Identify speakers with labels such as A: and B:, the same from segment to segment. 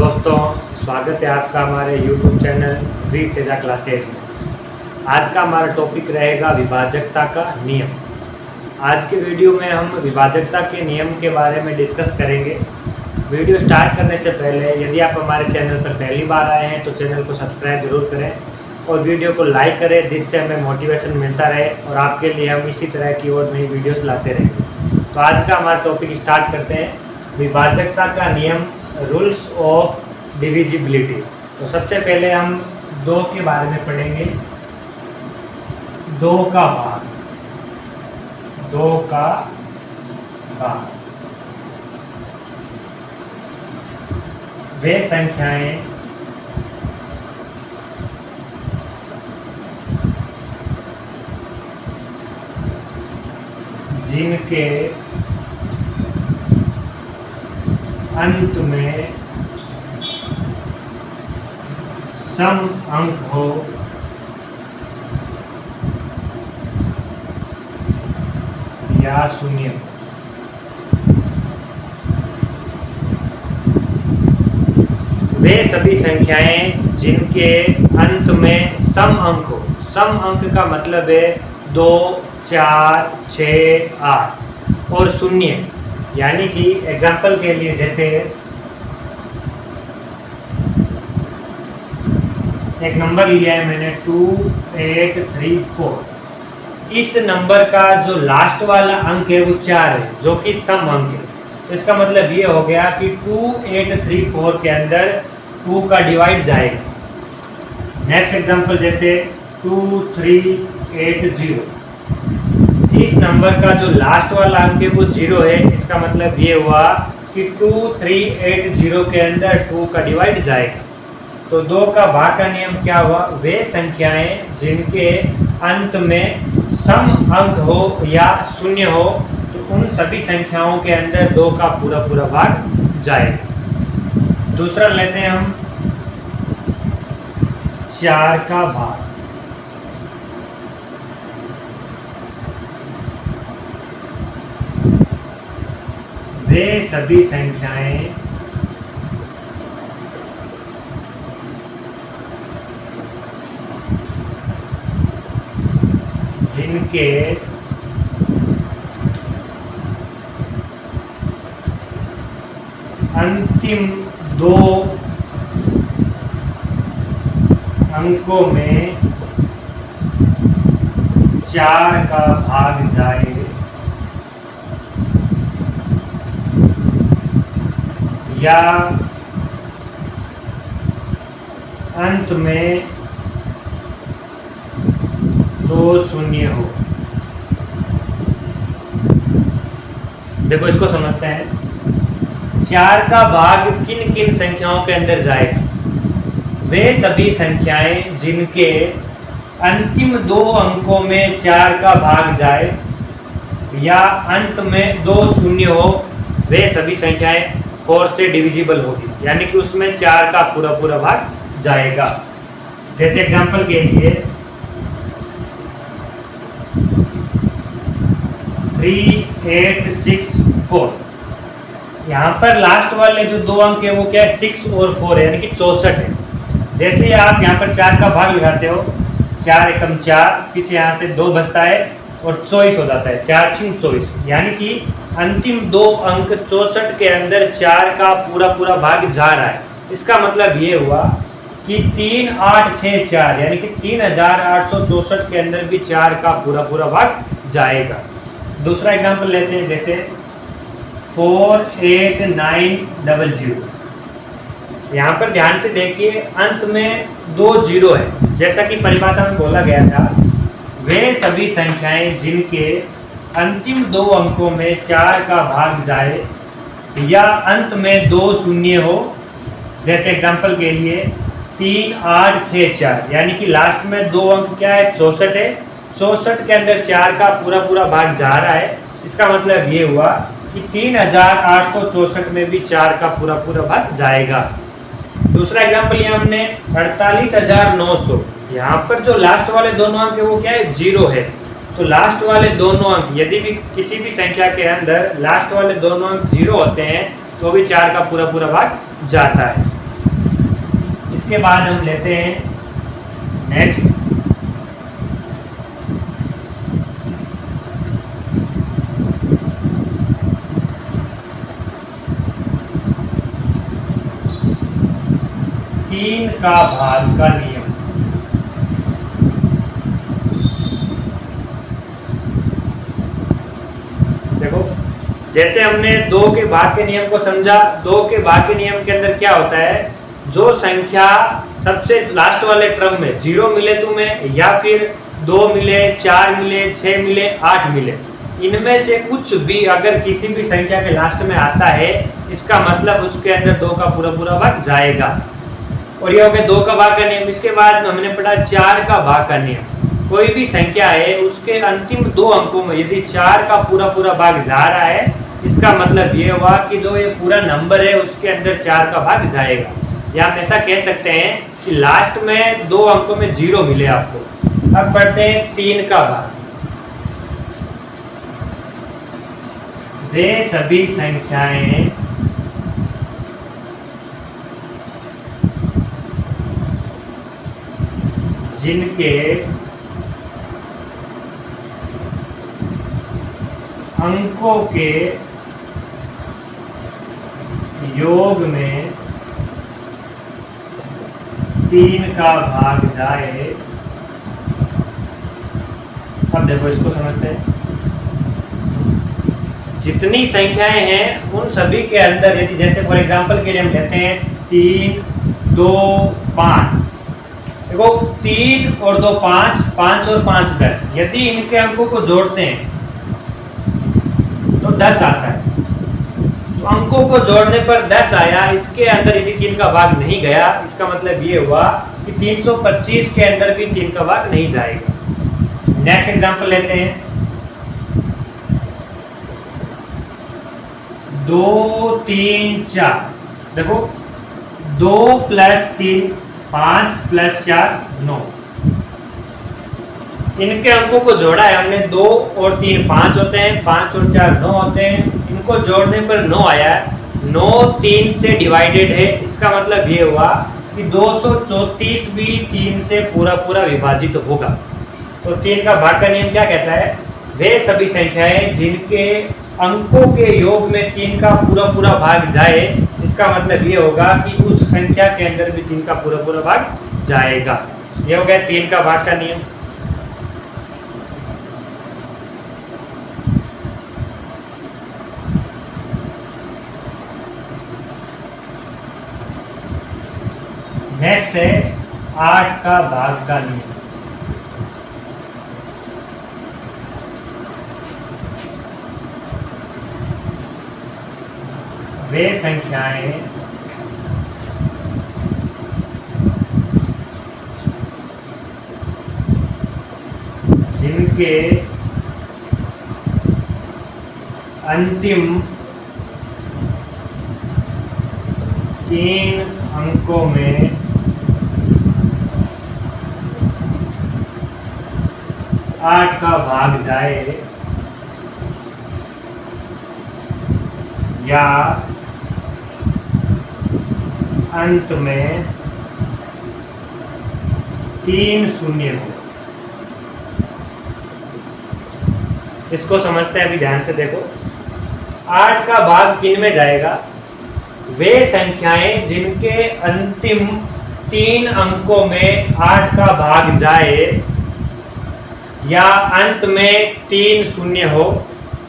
A: दोस्तों, स्वागत है आपका हमारे YouTube channel read Teja classes में। आज का हमारा टॉपिक रहेगा विभाजकता का नियम। आज के वीडियो में हम विभाजकता के नियम के बारे में डिस्कस करेंगे। वीडियो स्टार्ट करने से पहले यदि आप हमारे चैनल पर पहली बार आए हैं तो चैनल को सब्सक्राइब जरूर करें और वीडियो को लाइक करें, जिससे हमें मोटिवेशन मिलता रहे और आपके लिए हम इसी तरह की और नई वीडियोस लाते रहेंगे। तो आज का हमारा टॉपिक स्टार्ट करते हैं, विभाजकता का नियम, रूल्स ऑफ डिविजिबिलिटी। तो सबसे पहले हम दो के बारे में पढ़ेंगे। दो का भाग, दो का भाग, वे संख्याएं जिनके अंत में सम अंक हो या शून्य। वे सभी संख्याएं जिनके अंत में सम अंक हो। सम अंक का मतलब है 2, 4, 6, 8 और शून्य। यानी कि एग्जाम्पल के लिए जैसे एक नंबर लिया है मैंने 2834। इस नंबर का जो लास्ट वाला अंक है वो 4 है, जो कि सम अंक है। तो इसका मतलब ये हो गया कि 2834 के अंदर 2 का डिवाइड जाएगा। नेक्स्ट एग्जाम्पल जैसे 2380। इस नंबर का जो लास्ट वाला अंक है वो 0 है। इसका मतलब ये हुआ कि 2380 के अंदर 2 का डिवाइड जाएगा। तो 2 का भाग का नियम क्या हुआ? वे संख्याएं जिनके अंत में सम अंक हो या शून्य हो, तो उन सभी संख्याओं के अंदर 2 का पूरा भाग जाएगा। दूसरा लेते हैं हम 4 का भाग। वे सभी संख्याएं जिनके अंतिम 2 अंकों में 4 का भाग जाए या अंत में 2 शून्य हो। देखो, इसको समझते हैं। 4 का भाग किन किन संख्याओं के अंदर जाएगा? वे सभी संख्याएं जिनके अंतिम 2 अंकों में 4 का भाग जाए या अंत में 2 शून्य हो, वे सभी संख्याएं 4 से डिविजिबल होगी, यानी कि उसमें 4 का पूरा भाग जाएगा। जैसे एग्जांपल के लिए 3864। यहाँ पर लास्ट वाले जो 2 अंक है वो क्या है? 6 और 4 है, यानी कि 64 है। जैसे ही आप यहाँ पर 4 का भाग लगाते हो, 4 एकम 4, पीछे यहाँ से 2 बचता है और 24 हो जाता है। 4 छिंग 24, यानी कि अंतिम 2 अंक 64 के अंदर 4 का पूरा भाग जा रहा है। इसका मतलब ये हुआ कि 3864 यानी कि 3864 के अंदर भी 4 का पूरा भाग जाएगा। दूसरा एग्जांपल लेते हैं, जैसे 48900। यहाँ पर ध्यान से देखिए, अंत में 2 जीरो है। जैसा कि परिभाषा में बोला गया था, वे सभी संख्याएं जिनके अंतिम 2 अंकों में 4 का भाग जाए या अंत में 2 शून्य हो। जैसे एग्जांपल के लिए 3864, यानी कि लास्ट में 2 अंक क्या है? 64 है। 64 के अंदर 4 का पूरा भाग जा रहा है। इसका मतलब ये हुआ कि 3864 में भी 4 का पूरा भाग जाएगा। दूसरा एग्जांपल लिया हमने 48900। यहाँ पर जो लास्ट वाले दोनों अंक है वो क्या है? 0 है। तो लास्ट वाले दोनों अंक, यदि भी किसी भी संख्या के अंदर लास्ट वाले दोनों अंक 0 होते हैं तो भी 4 का पूरा भाग जाता है। इसके बाद हम लेते हैं नेक्स्ट, तीन का भाग का नियम। देखो जैसे हमने दो के भाग के नियम को समझा, दो के भाग के नियम के अंदर क्या होता है, जो संख्या सबसे लास्ट वाले क्रम में 0 मिले तुम्हें, या फिर 2 मिले, 4 मिले, 6 मिले, 8 मिले, इनमें से कुछ भी अगर किसी भी संख्या के लास्ट में आता है, इसका मतलब उसके अंदर 2 का पूरा पूरा भाग जाएगा। और ये हो गया 2 का भाग का नियम। इसके बाद हमने पढ़ा 4 का भाग का नियम। कोई भी संख्या है उसके अंतिम 2 अंकों में यदि 4 का पूरा पूरा भाग जा रहा है, इसका मतलब ये हुआ कि जो ये पूरा नंबर है उसके अंदर 4 का भाग जाएगा। या हम ऐसा कह सकते हैं कि लास्ट में 2 अंकों में 0 मिले आपको। अब पढ़ते हैं 3 का भाग। वे सभी संख्याएं जिनके अंकों के योग में 3 का भाग जाए। अब देखो इसको समझते हैं। जितनी संख्याएं हैं उन सभी के अंदर यदि जैसे फॉर एग्जांपल के लिए हम लेते हैं 3, 2, 5। देखो 3 और 2 5, 5 और 5 10। यदि इनके अंकों को जोड़ते हैं तो 10 आता है। तो अंकों को जोड़ने पर 10 आया, इसके अंदर यदि 3 का भाग नहीं गया, इसका मतलब ये हुआ कि 325 के अंदर भी 3 का भाग नहीं जाएगा। नेक्स्ट एग्जांपल लेते हैं 2, 3, 4। देखो 2 + 3 5 + 4 9। इनके अंकों को जोड़ा है हमने, 2 और 3 5 होते हैं, 5 और 4 9 होते हैं। इनको जोड़ने पर 9 आया है। 9 3 से डिवाइडेड है, इसका मतलब ये हुआ कि 234 भी 3 से पूरा पूरा विभाजित होगा। तो 3 का भाग का नियम क्या कहता है, वे सभी संख्याएं जिनके अंकों के योग में 3 का पूरा पूरा भाग जाए, इसका मतलब ये होगा कि उस संख्या के अंदर भी 3 का पूरा पूरा भाग जाएगा। ये हो गया 3 का भाग का नियम। नेक्स्ट है 8 का भाग का नियम। वे संख्याएं जिनके अंतिम 3 अंकों में 8 का भाग जाए, या अंत में 3 शून्य हो। इसको समझते हैं, अभी ध्यान से देखो। 8 का भाग किन में जाएगा, वे संख्याएं जिनके अंतिम 3 अंकों में 8 का भाग जाए या अंत में 3 शून्य हो,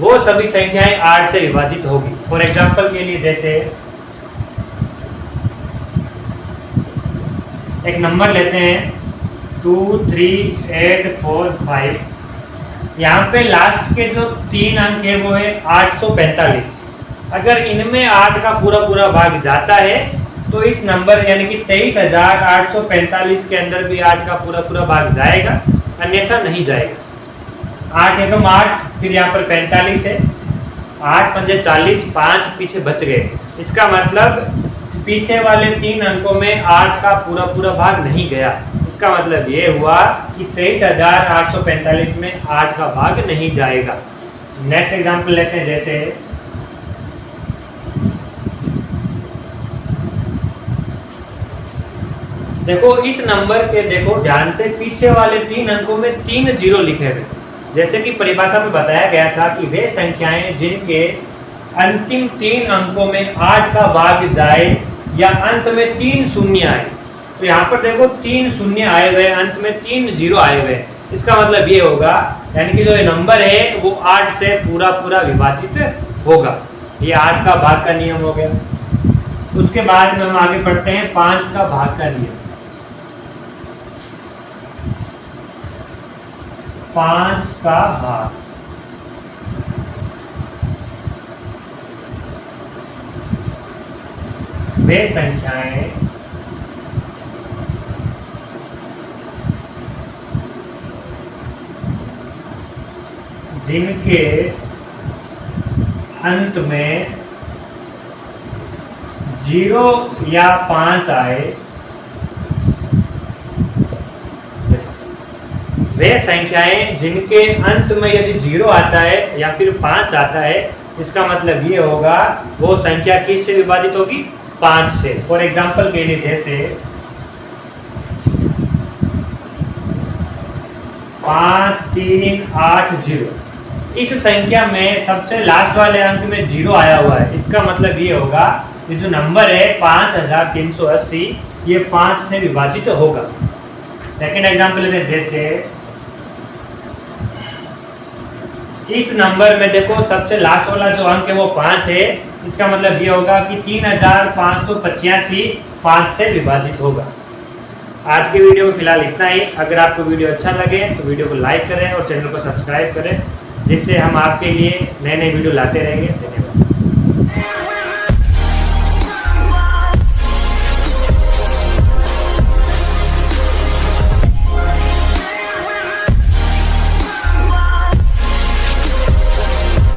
A: वो सभी संख्याएं 8 से विभाजित होगी। फॉर एग्जांपल के लिए जैसे एक नंबर लेते हैं 2 3 8 4 5। यहाँ पे लास्ट के जो 3 अंक है वो है 845। अगर इनमें 8 का पूरा पूरा भाग जाता है तो इस नंबर यानी कि 23,845 के अंदर भी 8 का पूरा पूरा भाग जाएगा, अन्यथा नहीं जाएगा। 8 एकम 8, फिर यहाँ पर 45 है, 8 पंजे 40, 5 पीछे बच गए। इसका मतलब पीछे वाले 3 अंकों में 8 का पूरा पूरा भाग नहीं गया। इसका मतलब ये हुआ कि 23,845 में 8 का भाग नहीं जाएगा। नेक्स्ट एग्जांपल लेते हैं, जैसे देखो इस नंबर के देखो ध्यान से पीछे वाले 3 अंकों में 3 जीरो लिखे हुए, जैसे कि परिभाषा में बताया गया था कि वे संख्याएं जिनके अंतिम 3 अंकों में 8 का भाग जाए या अंत में 3 शून्य आए। तो यहाँ पर देखो 3 शून्य आए हुए, अंत में 3 जीरो आए हुए, इसका मतलब ये होगा यानी कि जो ये नंबर है वो 8 से पूरा पूरा विभाजित होगा। ये 8 का भाग का नियम हो गया। उसके बाद में हम आगे बढ़ते हैं 5 का भाग का नियम। 5 का भाग, वे संख्याएं जिनके अंत में 0 या 5 आए, वे संख्याएं जिनके अंत में यदि 0 आता है या फिर 5 आता है, इसका मतलब ये होगा वो संख्या किस से विभाजित होगी? 5 से। फॉर एग्जाम्पल के लिए जैसे 5 3 8 0, इस संख्या में सबसे लास्ट वाले अंक में 0 आया हुआ है, इसका मतलब ये होगा ये जो नंबर है 5380 ये 5 से विभाजित होगा। सेकेंड एग्जाम्पल लेते हैं, जैसे इस नंबर में देखो सबसे लास्ट वाला जो अंक है वो 5 है, इसका मतलब ये होगा कि 3585 5 से विभाजित होगा। आज के वीडियो में फिलहाल इतना ही। अगर आपको वीडियो अच्छा लगे तो वीडियो को लाइक करें और चैनल को सब्सक्राइब करें, जिससे हम आपके लिए नए नए वीडियो लाते रहेंगे। धन्यवाद।